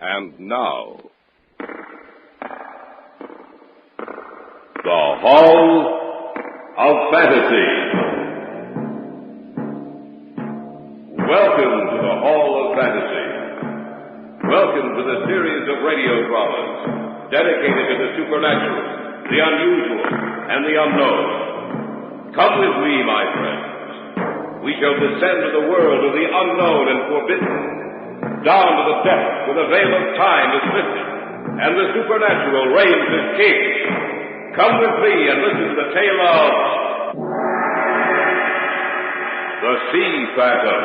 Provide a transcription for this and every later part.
And now, the Hall of Fantasy. Welcome to the Hall of Fantasy. Welcome to the series of radio dramas dedicated to the supernatural, the unusual, and the unknown. Come with me, my friends. We shall descend to the world of the unknown and forbidden, down to the depths where the veil of time is lifted, and the supernatural reigns as king. Come with me and listen to the tale of the Sea Phantom.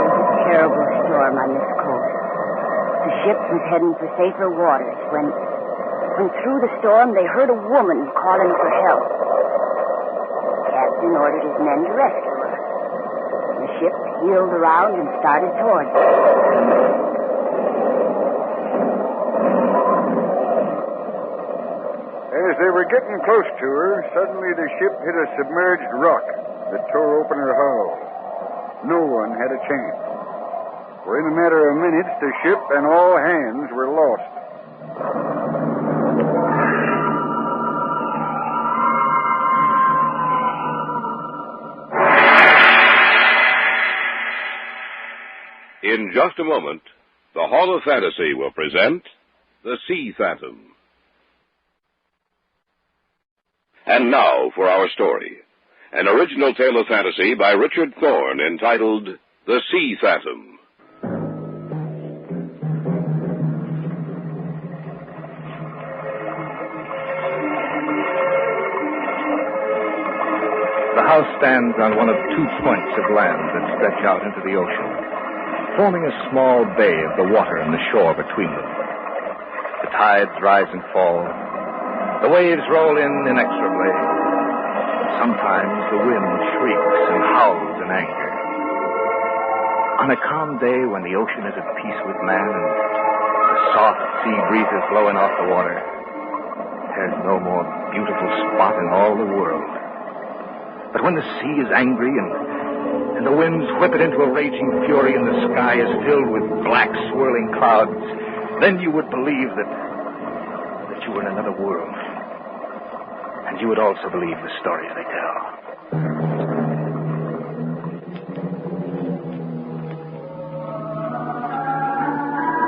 There was a terrible storm on this coast. The ship was heading for safer waters when through the storm they heard a woman calling for help. The captain ordered his men to rescue her. The ship heeled around and started towards her. As they were getting close to her, suddenly the ship hit a submerged rock that tore open her hull. No one had a chance. For in a matter of minutes, the ship and all hands were lost. In just a moment, the Hall of Fantasy will present the Sea Phantom. And now for our story, an original tale of fantasy by Richard Thorne entitled The Sea Phantom. The house stands on one of 2 points of land that stretch out into the ocean, forming a small bay of the water and the shore between them. The tides rise and fall. The waves roll in inexorably. Sometimes the wind shrieks and howls in anger. On a calm day when the ocean is at peace with man and the soft sea breezes blowing off the water, there's no more beautiful spot in all the world. But when the sea is angry and the winds whip it into a raging fury and the sky is filled with black swirling clouds, then you would believe that you were in another world. And you would also believe the stories they tell.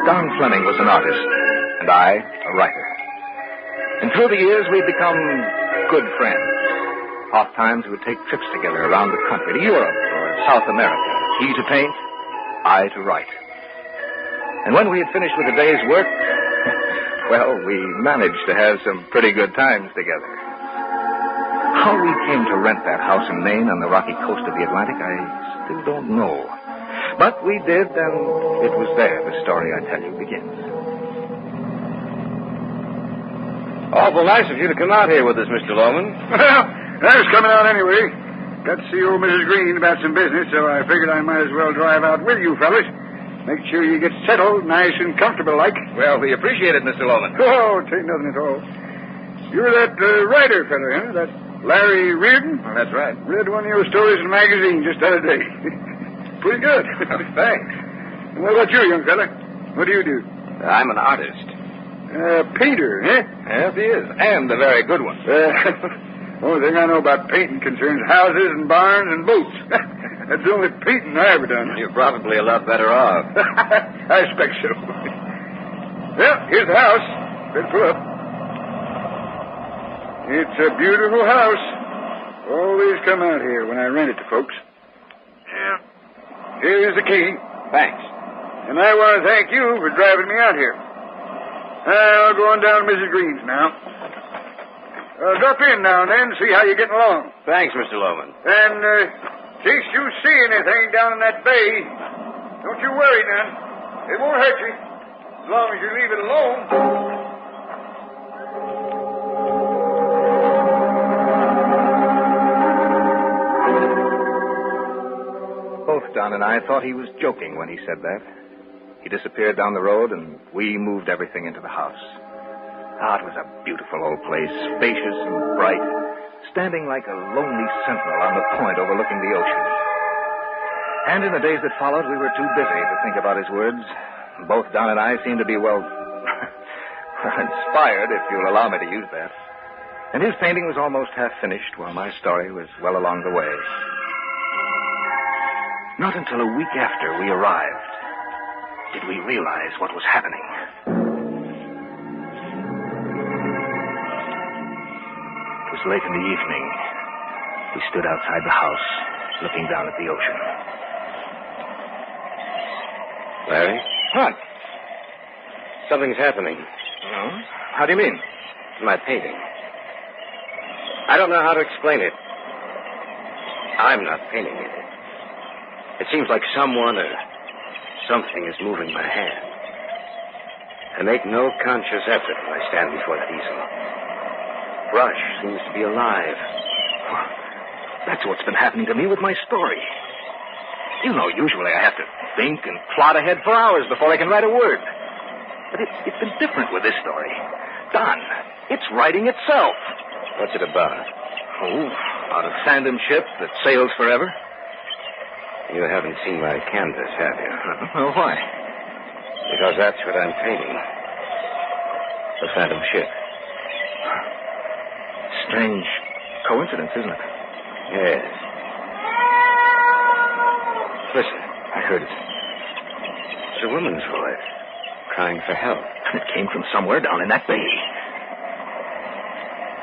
Don Fleming was an artist, and I, a writer. And through the years, we'd become good friends. Oftentimes, we would take trips together around the country, to Europe or South America. He to paint, I to write. And when we had finished with the day's work, well, we managed to have some pretty good times together. How we came to rent that house in Maine on the rocky coast of the Atlantic, I still don't know. But we did, and it was there the story I tell you begins. Awful nice of you to come out here with us, Mr. Loman. Well, I was coming out anyway. Got to see old Mrs. Green about some business, so I figured I might as well drive out with you fellas. Make sure you get settled nice and comfortable like. Well, we appreciate it, Mr. Loman. Oh, it ain't nothing at all. You're that writer fella, huh? That Larry Reardon? Oh, that's right. Read one of your stories in a magazine just the other day. Pretty good. Thanks. And what about you, young fella? What do you do? I'm an artist. Painter, eh? Yes, he is. And a very good one. Only thing I know about painting concerns houses and barns and boats. That's the only painting I ever done. You're probably a lot better off. I expect so. Well, here's the house. Better pull up. It's a beautiful house. Always come out here when I rent it to folks. Yeah. Here's the key. Thanks. And I want to thank you for driving me out here. I'll go on down to Mrs. Green's now. Drop in now and then, see how you're getting along. Thanks, Mr. Loman. And, in case you see anything down in that bay, don't you worry none. It won't hurt you, as long as you leave it alone. Both Don and I thought he was joking when he said that. He disappeared down the road, and we moved everything into the house. Ah, it was a beautiful old place, spacious and bright, standing like a lonely sentinel on the point overlooking the ocean. And in the days that followed, we were too busy to think about his words. Both Don and I seemed to be, well, inspired, if you'll allow me to use that. And his painting was almost half finished, while my story was well along the way. Not until a week after we arrived did we realize what was happening. It was late in the evening. We stood outside the house, looking down at the ocean. Larry? What? Something's happening. Oh? How do you mean? My painting. I don't know how to explain it. I'm not painting it. It seems like someone or something is moving my hand. I make no conscious effort when I stand before that easel. Brush seems to be alive. That's what's been happening to me with my story. You know, usually I have to think and plot ahead for hours before I can write a word. But it's been different with this story. Don, it's writing itself. What's it about? Oh, about a phantom ship that sails forever. You haven't seen my canvas, have you? Well, why? Because that's what I'm painting. The phantom ship. Strange coincidence, isn't it? Yes. Listen. I heard it. It's a woman's voice, crying for help. It came from somewhere down in that bay.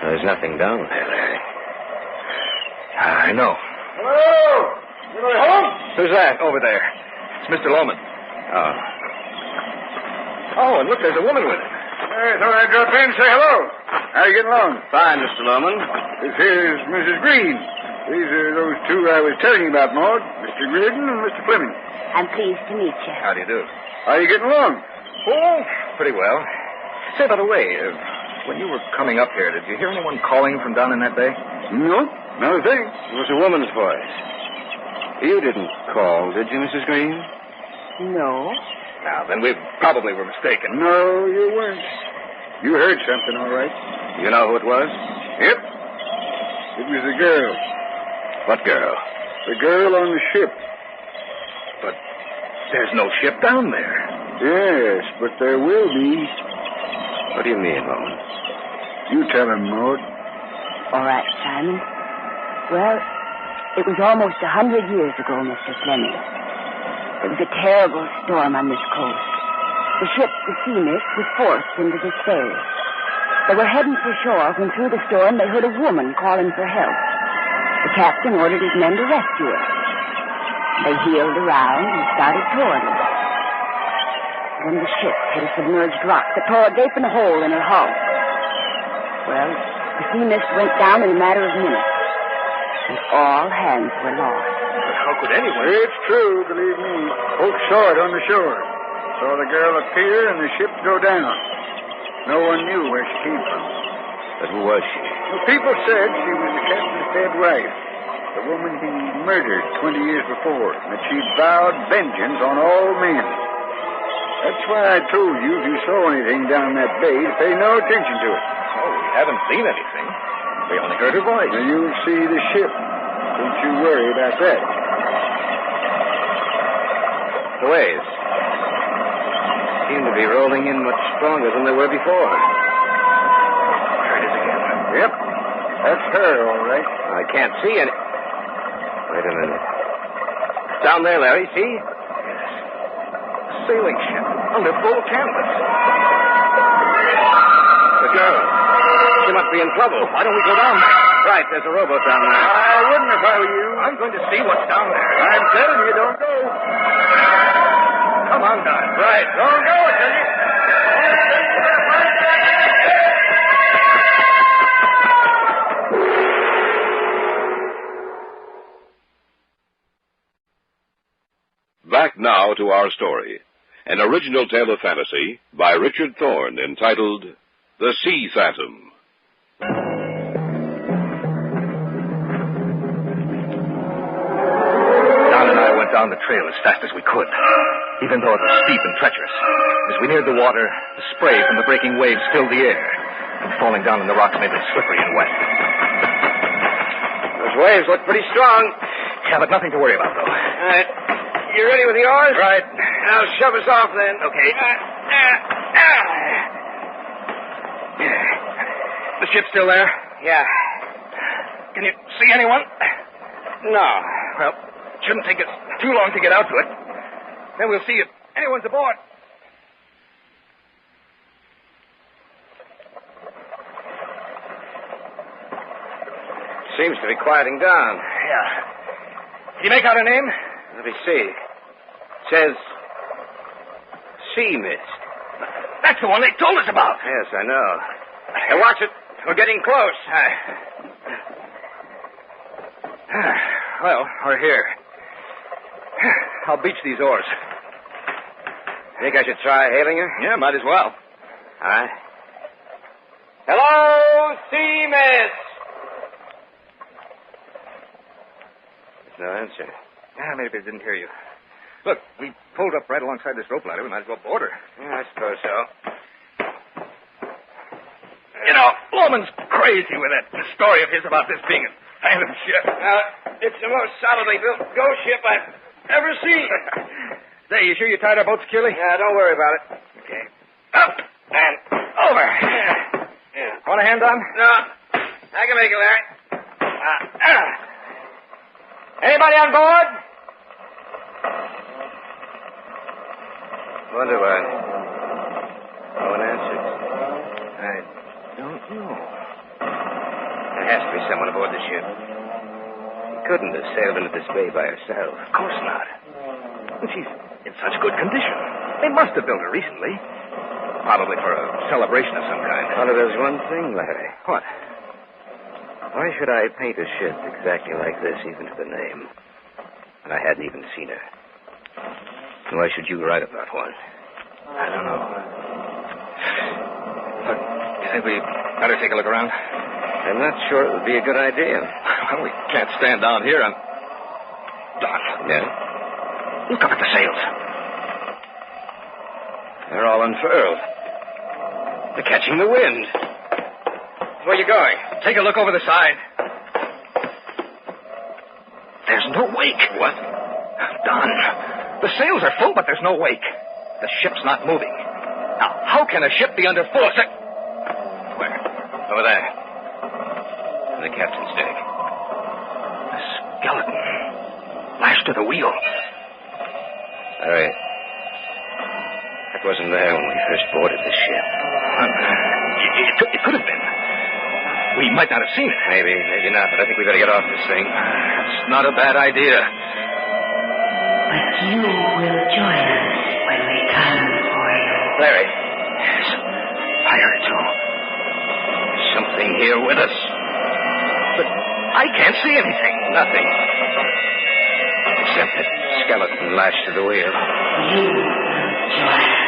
There's nothing down there, Larry. I know. Hello? Anybody home? Who's that over there? It's Mr. Lohman. Oh. Oh, and look, there's a woman with him. Hey, thought I'd drop in and say hello. How you getting along? Fine, Mr. Lohman. This here's Mrs. Green. These are those two I was telling you about, Maud. Mr. Reardon and Mr. Fleming. I'm pleased to meet you. How do you do? How you getting along? Oh, pretty well. Say, by the way, when you were coming up here, did you hear anyone calling from down in that bay? No, not a thing. It was a woman's voice. You didn't call, did you, Mrs. Green? No. Now, then we probably were mistaken. No, you weren't. You heard something, all right. You know who it was? Yep. It was the girl. What girl? The girl on the ship. But there's no ship down there. Yes, but there will be. What do you mean, Lohman? You tell him, Maud. All right, Simon. Well, it was almost 100 years ago, Mr. Fleming. There was a terrible storm on this coast. The ship, the Sea Mist, was forced into this bay. They were heading for shore when through the storm they heard a woman calling for help. The captain ordered his men to rescue her. They heeled around and started toward her. Then the ship hit a submerged rock that tore a gaping hole in her hull. Well, the Sea Mist went down in a matter of minutes, and all hands were lost. But how could anyone? It's true, believe me. Folks saw it on the shore. Saw the girl appear and the ship go down. No one knew where she came from. But who was she? The people said she was the captain's dead wife, the woman he murdered 20 years before, and that she vowed vengeance on all men. That's why I told you if you saw anything down that bay to pay no attention to it. Oh, we haven't seen anything. We only heard her voice. Now you'll see the ship. Don't you worry about that. The waves seem to be rolling in much stronger than they were before. There it is again. Yep. That's her, all right. I can't see any. Wait a minute. Down there, Larry, see? A sailing ship under full canvas. The girl. She must be in trouble. Why don't we go down there? Right, there's a rowboat down there. I wouldn't if I were you. I'm going to see what's down there. I'm telling you, don't go. Come on, Don. Right. Don't go, I tell you. Back now to our story. An original tale of fantasy by Richard Thorne entitled The Sea Phantom. Don and I went down the trail as fast as we could, even though it was steep and treacherous. As we neared the water, the spray from the breaking waves filled the air, and falling down on the rocks made it slippery and wet. Those waves look pretty strong. Yeah, but nothing to worry about, though. All right. You ready with the oars? Right. Now shove us off, then. Okay. The ship's still there? Yeah. Can you see anyone? No. Well, it shouldn't take us too long to get out to it. Then we'll see if anyone's aboard. Seems to be quieting down. Yeah. Can you make out her name? Let me see. Says sea mist. That's the one they told us about. Yes, I know. Hey, watch it. We're getting close. Well, we're here. I'll beach these oars. Think I should try hailing her? Yeah, might as well. All right. Hello, sea mist. There's no answer. Yeah, maybe they didn't hear you. Look, we pulled up right alongside this rope ladder. We might as well board her. Yeah, I suppose so. You know, Loman's crazy with that story of his about this being a phantom ship. It's the most solidly built ghost ship I've ever seen. Say, you sure you tied our boat securely? Yeah, don't worry about it. Okay. Up and over. Yeah. Want a hand, Don? No, I can make it, Larry. Anybody on board? Wonder why no one answered. I don't know. There has to be someone aboard the ship. She couldn't have sailed into this bay by herself. Of course not. And she's in such good condition. They must have built her recently. Probably for a celebration of some kind. Only there's one thing, Larry. What? Why should I paint a ship exactly like this, even to the name? And I hadn't even seen her. And why should you write about one? I don't know. Look, you think we better take a look around? I'm not sure it would be a good idea. Well, we can't stand down here and... Don. Yeah? Look up at the sails. They're all unfurled. They're catching the wind. Where are you going? Take a look over the side. There's no wake. What? Don, the sails are full, but there's no wake. The ship's not moving. Now, how can a ship be under full sail? Where? Over there. On the captain's deck. A skeleton. Lashed to the wheel. Larry, that wasn't there when we first boarded the ship. It could have been. We might not have seen it. Maybe not, but I think we better get off this thing. That's not a bad idea. But you will join us when we come for you. Larry. Yes, I heard so. There's something here with us. But I can't see anything. Nothing. Except that skeleton lashed to the wheel. You will join us.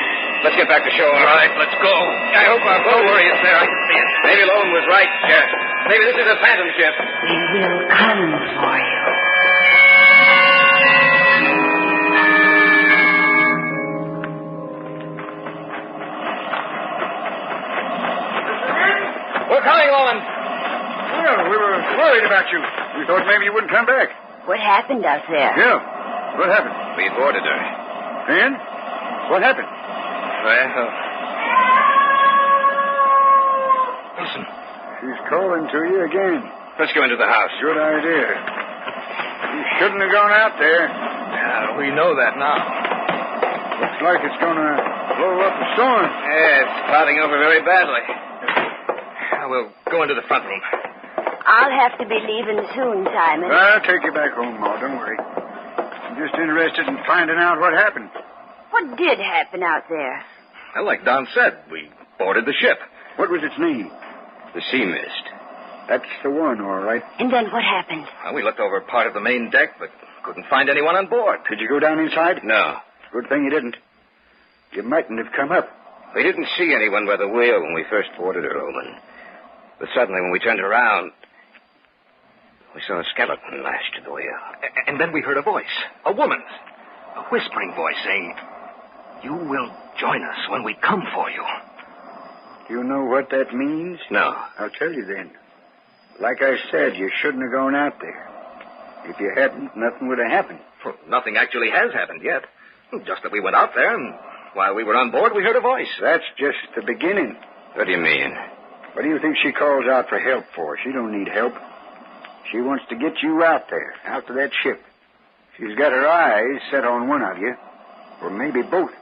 Let's get back to shore. All right, let's go. I hope our boat... Don't worry, it's there. I can see it. Maybe Lowen was right. Yeah. Maybe this is a phantom ship. We will come for you. We're coming, Lowen. Well, we were worried about you. We thought maybe you wouldn't come back. What happened out there? Yeah. What happened? We boarded her. And? What happened? Well, Listen. She's calling to you again. let's go into the house. Good idea. You shouldn't have gone out there. Yeah, we know that now. Looks like it's going to blow up the storm. Yeah, it's clouding over very badly. We'll go into the front room. I'll have to be leaving soon, Simon. I'll take you back home, Ma. Don't worry. I'm just interested in finding out what happened. What did happen out there? Well, like Don said, we boarded the ship. What was its name? The sea mist. That's the one, all right. And then what happened? Well, we looked over part of the main deck, but couldn't find anyone on board. Did you go down inside? No. Good thing you didn't. You mightn't have come up. We didn't see anyone by the wheel when we first boarded her, Oman. But suddenly, when we turned around, we saw a skeleton lashed to the wheel. And then we heard a voice, a woman's, a whispering voice saying, "You will join us when we come for you." Do you know what that means? No. I'll tell you then. Like I said, you shouldn't have gone out there. If you hadn't, nothing would have happened. Well, nothing actually has happened yet. Just that we went out there, and while we were on board, we heard a voice. That's just the beginning. What do you mean? What do you think she calls out for help for? She don't need help. She wants to get you out there, out to that ship. She's got her eyes set on one of you, or maybe both.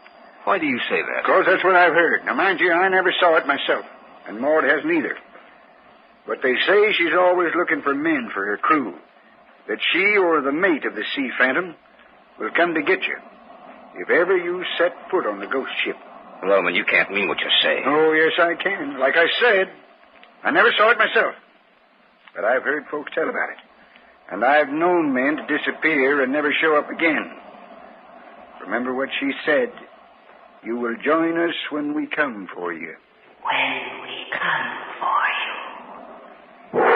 Why do you say that? Because that's what I've heard. Now, mind you, I never saw it myself, and Maud hasn't either. But they say she's always looking for men for her crew, that she or the mate of the Sea Phantom will come to get you if ever you set foot on the ghost ship. Loman, you can't mean what you're saying. Oh, yes, I can. Like I said, I never saw it myself, but I've heard folks tell about it. And I've known men to disappear and never show up again. Remember what she said. You will join us when we come for you. When we come for you.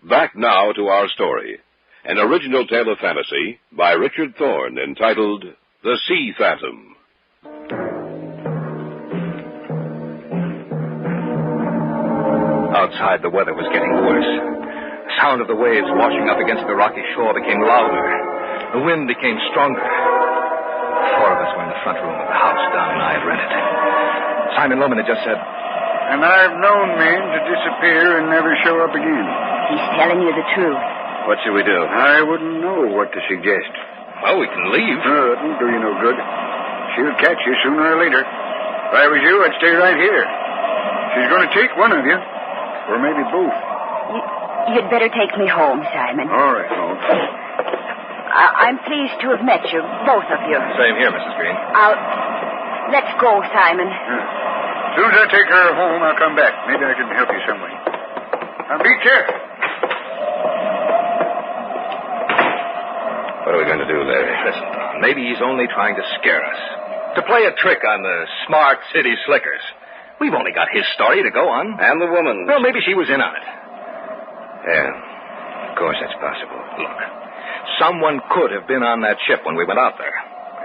Back now to our story. An original tale of fantasy by Richard Thorne entitled The Sea Phantom. Outside, the weather was getting worse. The sound of the waves washing up against the rocky shore became louder. The wind became stronger. Four of us were in the front room of the house Don and I had rented. Simon Loman had just said, And I've known men to disappear and never show up again. He's telling you the truth. What should we do? I wouldn't know what to suggest. well, we can leave. No, it won't do you no good. She'll catch you sooner or later. If I was you, I'd stay right here. She's going to take one of you, or maybe both. You'd better take me home, Simon. All right, Holmes. I'm pleased to have met you, both of you. Same here, Mrs. Green. Let's go, Simon. As soon as I take her home, I'll come back. Maybe I can help you some way. Now, be careful. What are we going to do, Larry? Listen, maybe he's only trying to scare us. To play a trick on the smart city slickers. We've only got his story to go on. And the woman. Well, maybe she was in on it. Yeah, of course that's possible. Look, someone could have been on that ship when we went out there.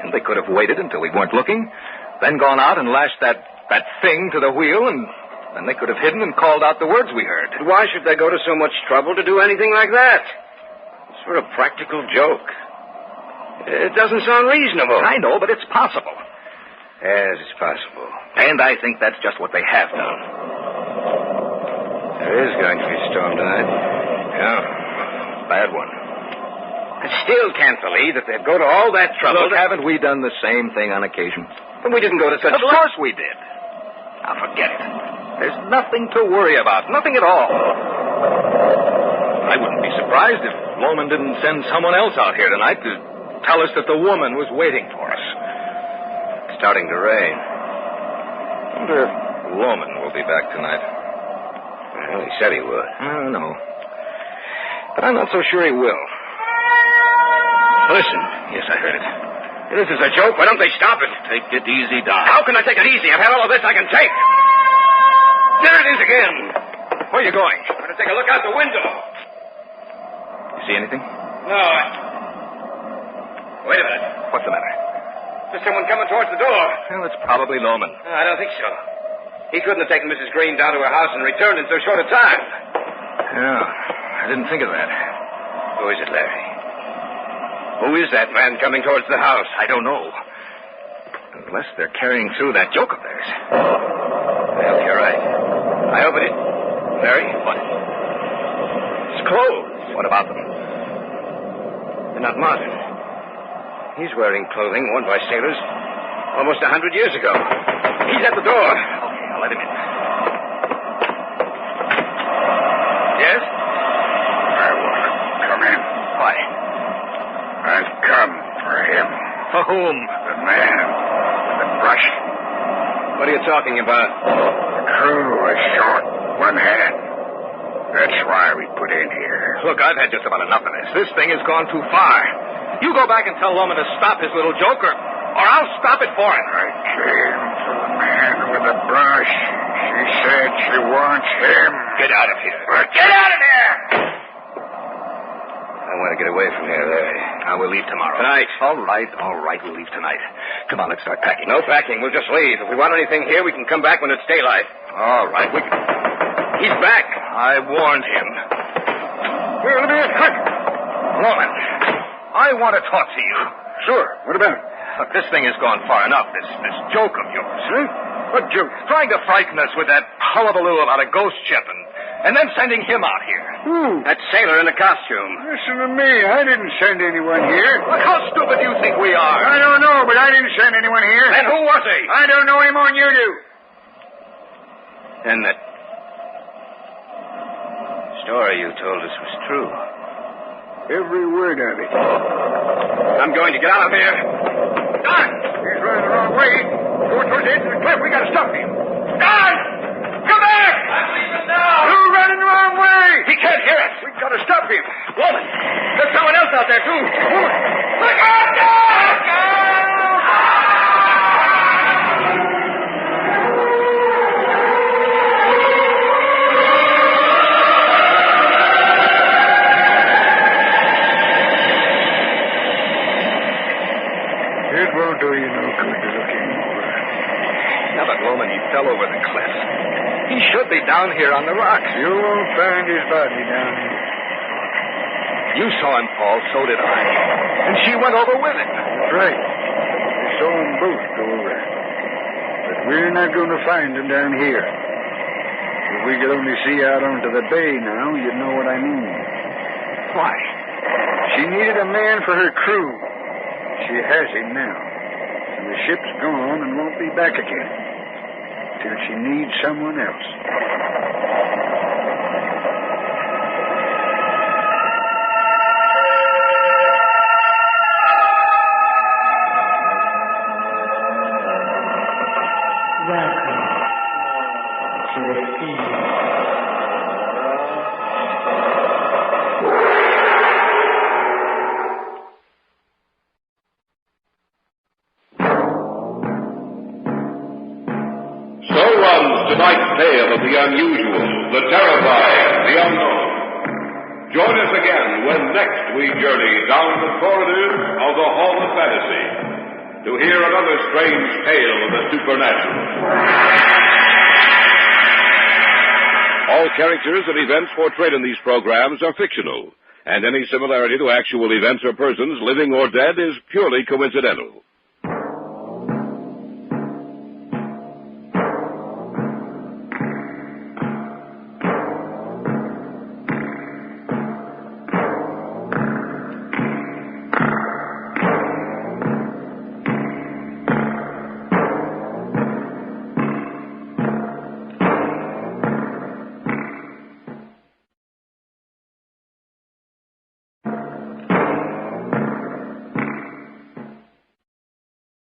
And they could have waited until we weren't looking, then gone out and lashed that thing to the wheel, and then they could have hidden and called out the words we heard. Why should they go to so much trouble to do anything like that? It's for a practical joke. It doesn't sound reasonable. I know, but it's possible. Yes, it's possible. And I think that's just what they have done. There is going to be a storm tonight. Yeah, bad one. I still can't believe that they'd go to all that trouble. Look, haven't we done the same thing on occasion? But we didn't go to such... Of course we did. Now, forget it. There's nothing to worry about. Nothing at all. I wouldn't be surprised if Loman didn't send someone else out here tonight to tell us that the woman was waiting for us. It's starting to rain. I wonder if Loman will be back tonight. Well, he said he would. I don't know. But I'm not so sure he will. Listen. Yes, I heard it. This is a joke. Why don't they stop it? Take it easy, Doc. How can I take it easy? I've had all of this I can take. There it is again. Where are you going? I'm going to take a look out the window. You see anything? No, Wait a minute. What's the matter? There's someone coming towards the door. Well, it's probably Loman. No, I don't think so. He couldn't have taken Mrs. Green down to her house and returned in so short a time. Yeah, I didn't think of that. Who is it, Larry? Who is that man coming towards the house? I don't know. Unless they're carrying through that joke of theirs. Well, you're right. I open it. Larry? What? It's clothes. What about them? They're not modern. He's wearing clothing worn by sailors almost 100 years ago. He's at the door. Okay, I'll let him in. Yes? I want to come in. Why? I've come for him. For whom? The man with the brush. What are you talking about? The crew was short. One hand. That's why we put in here. Look, I've had just about enough of this. This thing has gone too far. You go back and tell Loman to stop his little joke, or I'll stop it for him. I came for the man with the brush. She said she wants him. Get out of here. Well, get out of here! I want to get away from here, Larry. We'll leave tomorrow. Tonight. All right. We'll leave tonight. Come on, let's start packing. No packing. We'll just leave. If we want anything here, we can come back when it's daylight. All right. He's back. I warned him. Here, let me in, quick. Norman, I want to talk to you. Sure. What about it? Look, this thing has gone far enough, this joke of yours. Huh? What joke? Trying to frighten us with that hullabaloo about a ghost ship and then sending him out here. Who? That sailor in the costume. Listen to me. I didn't send anyone here. Look, how stupid do you think we are? I don't know, but I didn't send anyone here. Then who was he? I don't know any more than you do. Then that story you told us was true. Every word of it. I'm going to get out of here. Don! He's running the wrong way. Going towards the edge of the cliff. We got to stop him. Don! Come back! I'm leaving now. You're running the wrong way. He can't hear us. We've got to stop him. Woman, there's someone else out there, too. Look out, Don! It won't do you no good to look anymore. Now that woman, he fell over the cliff. He should be down here on the rocks. You won't find his body down here. You saw him fall, so did I. And she went over with him. That's right. We saw them both go over. But we're not going to find them down here. If we could only see out onto the bay now, you'd know what I mean. Why? She needed a man for her crew. She has him now. And the ship's gone and won't be back again. Till she needs someone else. Welcome to the sea. Tonight's tale of the unusual, the terrifying, the unknown. Join us again when next we journey down the corridors of the Hall of Fantasy to hear another strange tale of the supernatural. All characters and events portrayed in these programs are fictional, and any similarity to actual events or persons, living or dead, is purely coincidental.